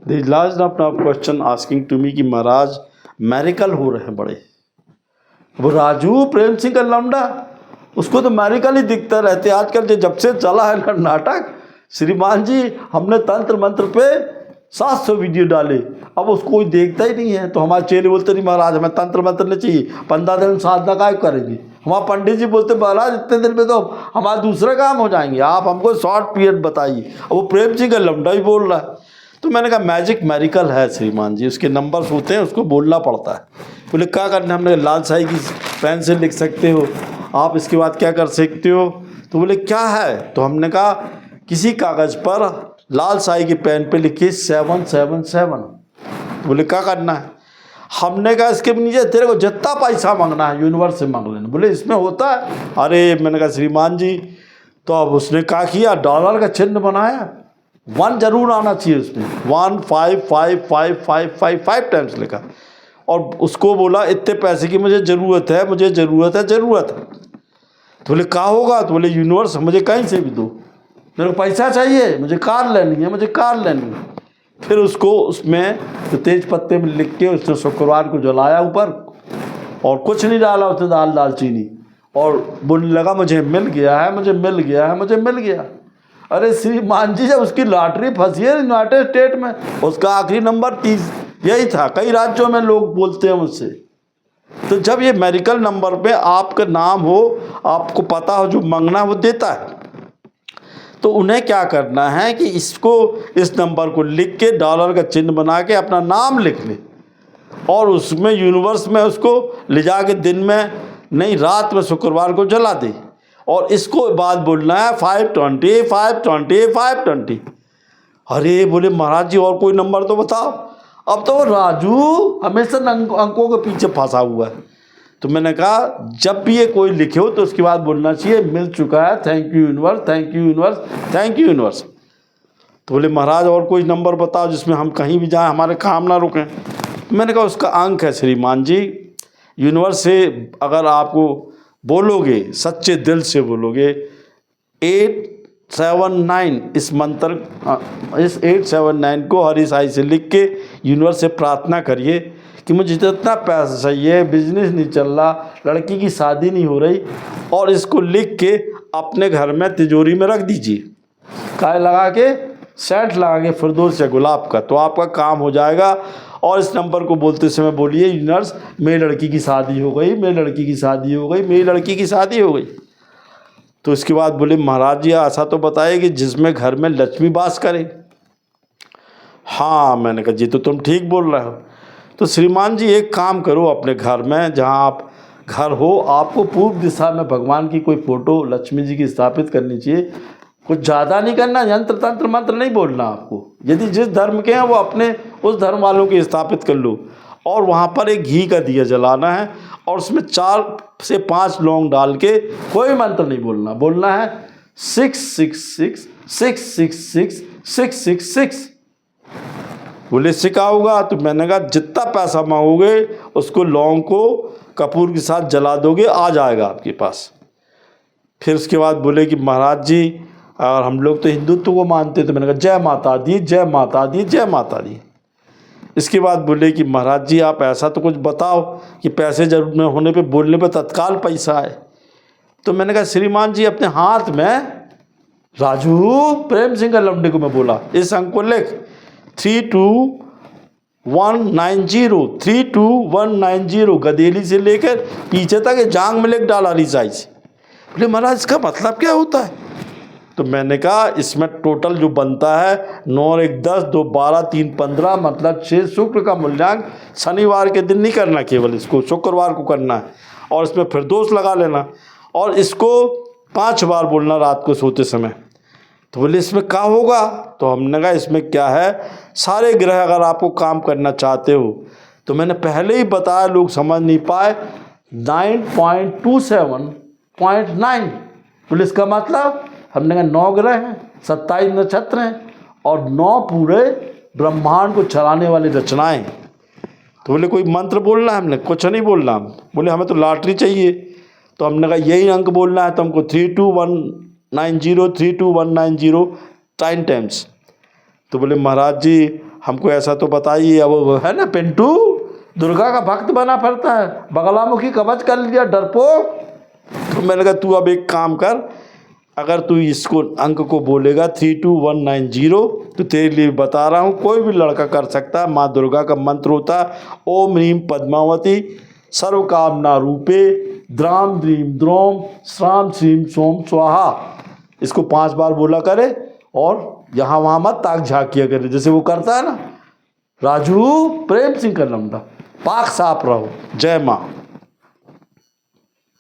There is large number of question asking to me कि महाराज मैरिकल हो रहे हैं बड़े। वो राजू प्रेम सिंह का लौंडा, उसको तो मैरिकल ही दिखता रहते आजकल। जो जब से चला है नाटक, श्रीमान जी हमने तंत्र मंत्र पे 700 वीडियो डाले, अब उसको कोई देखता ही नहीं है। तो हमारे चेले बोलते नहीं महाराज हमें तंत्र मंत्र नहीं चाहिए, 15 दिन साधना काय करेंगे। हमारे पंडित जी बोलते महाराज इतने दिन में तो हमारे दूसरे काम हो जाएंगे, आप हमको शॉर्ट पीरियड बताइए। अब वो प्रेम सिंह का लौंडा ही बोल रहा है। तो मैंने कहा मैजिक मैरिकल है श्रीमान जी, उसके नंबर्स होते हैं, उसको बोलना पड़ता है। बोले क्या करना, हमने लाल साई की पेन से लिख सकते हो आप, इसके बाद क्या कर सकते हो। तो बोले क्या है, तो हमने कहा किसी कागज़ पर लाल साई की पेन पे लिखिए 777। तो बोले क्या करना है, हमने कहा इसके नीचे तेरे को जितना पैसा मांगना है यूनिवर्स से मांग लेना। बोले इसमें होता है, अरे मैंने कहा श्रीमान जी, तो अब उसने क्या किया, डॉलर का चिन्ह बनाया, 1 जरूर आना चाहिए उसमें, 1555555 टाइम्स लिखा, और उसको बोला इतने पैसे की मुझे ज़रूरत है, मुझे ज़रूरत है, ज़रूरत है। तो बोले क्या होगा, तो बोले यूनिवर्स मुझे कहीं से भी दो, मेरे को पैसा चाहिए, मुझे कार लेनी है, मुझे कार लेनी है। फिर उसको उसमें तो तेज पत्ते में लिख के उसने शुक्रवार को जलाया ऊपर, और कुछ नहीं डाला उसने, दाल चीनी, और बोलने लगा मुझे मिल गया है, मुझे मिल गया है, मुझे मिल गया। अरे श्रीमान जी जब उसकी लॉटरी फंसी है यूनाइटेड स्टेट में, उसका आखिरी नंबर 30 यही था, कई राज्यों में लोग बोलते हैं मुझसे। तो जब ये मेरिकल नंबर पे आपका नाम हो, आपको पता हो जो मांगना वो देता है, तो उन्हें क्या करना है कि इसको, इस नंबर को लिख के डॉलर का चिन्ह बना के अपना नाम लिख ले, और उसमें यूनिवर्स में उसको ले जाके दिन में नहीं रात में शुक्रवार को जला दे, और इसको बाद बोलना है 520 520 520। अरे बोले महाराज जी और कोई नंबर तो बताओ। अब तो वो राजू हमेशा अंकों के पीछे फंसा हुआ है। तो मैंने कहा जब भी ये कोई लिखे हो तो उसके बाद बोलना चाहिए मिल चुका है, thank you universe, thank you universe, thank you universe. तो बोले महाराज और कोई नंबर बताओ जिसमें हम कहीं भी जाएं हमारे काम ना रुकें। तो मैंने कहा उसका अंक है श्रीमान जी, यूनिवर्स से अगर आपको बोलोगे, सच्चे दिल से बोलोगे 879, इस मंत्र, इस 879 को हरी साई से लिख के यूनिवर्स से प्रार्थना करिए कि मुझे जितना पैसा चाहिए, बिजनेस नहीं चल रहा, लड़की की शादी नहीं हो रही, और इसको लिख के अपने घर में तिजोरी में रख दीजिए, काय लगा के, सेंट लगा के फिरदौस या गुलाब का, तो आपका काम हो जाएगा। और इस नंबर को बोलते समय बोलिए यूनिवर्स मेरी लड़की की शादी हो गई, मेरी लड़की की शादी हो गई, मेरी लड़की की शादी हो गई। तो इसके बाद बोले महाराज जी ऐसा तो बताइए कि जिसमें घर में लक्ष्मी वास करे। हाँ मैंने कहा जी तो तुम ठीक बोल रहे हो। तो श्रीमान जी एक काम करो, अपने घर में जहाँ आप घर हो, आपको पूर्व दिशा में भगवान की कोई फ़ोटो लक्ष्मी जी की स्थापित करनी चाहिए। कुछ ज़्यादा नहीं करना, यंत्र तंत्र मंत्र नहीं बोलना आपको। यदि जिस धर्म के हैं वो अपने उस धर्म वालों की स्थापित कर लो, और वहाँ पर एक घी का दिया जलाना है, और उसमें 4 से 5 लौंग डाल के, कोई मंत्र नहीं बोलना, बोलना है 666 666 666। बोले इससे क्या होगा, तो मैंने कहा जितना पैसा मांगोगे उसको लौंग को कपूर के साथ जला दोगे, आ जाएगा आपके पास। फिर उसके बाद बोले कि महाराज जी और हम लोग तो हिंदुत्व को मानते, तो मैंने कहा जय माता दी, जय माता दी, जय माता दी। इसके बाद बोले कि महाराज जी आप ऐसा तो कुछ बताओ कि पैसे जरूरत में होने पे, बोलने पे तत्काल पैसा है। तो मैंने कहा श्रीमान जी अपने हाथ में, राजू प्रेम सिंह का लौंडे को मैं बोला इस अंक को लिख 32190, 32190, गदेली से लेकर पीछे तक जांग में लिख डाला रिसाई से। बोले महाराज इसका मतलब क्या होता है। तो मैंने कहा इसमें टोटल जो बनता है 9 और 1 10, 2 12, 3 15, मतलब 6 शुक्र का मूल्यांक शनिवार के दिन नहीं करना, केवल इसको शुक्रवार को करना है, और इसमें फिरदौस लगा लेना, और इसको 5 बार बोलना रात को सोते समय। तो बोले इसमें क्या होगा, तो हमने कहा इसमें क्या है, सारे ग्रह अगर आपको काम करना चाहते हो, तो मैंने पहले ही बताया, लोग समझ नहीं पाए, 9.27.9। बोले इसका मतलब, हमने कहा 9 ग्रह हैं, 27 नक्षत्र हैं, और 9 पूरे ब्रह्मांड को चलाने वाली रचनाएं। तो बोले कोई मंत्र बोलना है, हमने कुछ नहीं बोलना। बोले हमें तो लॉटरी चाहिए, तो हमने कहा यही अंक बोलना है, तो हमको 32190 32190 10 टाइम्स। तो बोले महाराज जी हमको ऐसा तो बताइए। अब वो है ना पिंटू दुर्गा का भक्त बना फिरता है, बगलामुखी कवच कर लिया डरपोक। तो मैंने कहा तू अब एक काम कर, अगर तू इसको अंक को बोलेगा 32190 तो तेरे लिए बता रहा हूँ, कोई भी लड़का कर सकता है। माँ दुर्गा का मंत्र होता है ओम ह्रीम पद्मावती सर्व कामना रूपे द्राम द्रीम द्रोम श्राम श्रीम सोम स्वाहा। इसको 5 बार बोला करे और यहाँ वहाँ मत ताक झाँकिया करे, जैसे वो करता है ना राजू प्रेम सिंह का लमडा। पाक साफ रहो। जय माँ।